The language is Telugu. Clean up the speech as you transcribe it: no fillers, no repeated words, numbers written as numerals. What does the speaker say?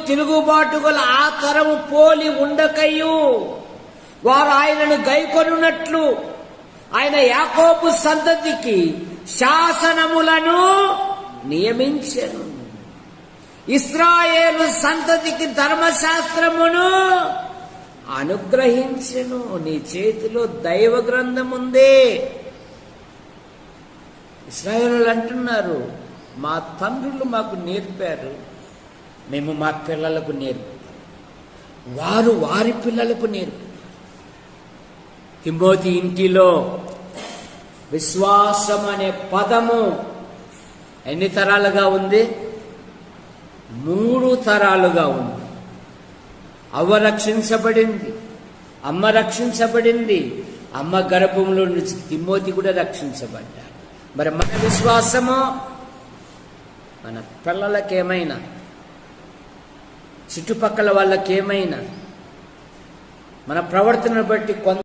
తిరుగుబాటుగల ఆ తరము పోలి ఉండకయు వారు ఆయనను గైకొనున్నట్లు ఆయన యాకోబు సంతతికి శాసనములను నియమించెను. ఇశ్రాయేలు సంతతికి ధర్మశాస్త్రమును అనుగ్రహించెను. నీ చేతిలో దైవ గ్రంథం ఉంది. ఇశ్రాయేలు అంటున్నారు, మా తండ్రులు మాకు నేర్పారు, మేము మా పిల్లలకు నేర్పుతాం, వారు వారి పిల్లలకు నేర్పుతారు. తిమోతి ఇంటిలో విశ్వాసం అనే పదము ఎన్ని తరాలుగా ఉంది? 3 తరాలుగా ఉంది. అవ్వ రక్షించబడింది, అమ్మ రక్షించబడింది, అమ్మ గర్భంలో నుంచి తిమోతి కూడా రక్షించబడ్డాడు. మరి మన విశ్వాసము మన పిల్లలకేమైనా, చుట్టుపక్కల వాళ్ళకేమైనా మన ప్రవర్తనను బట్టి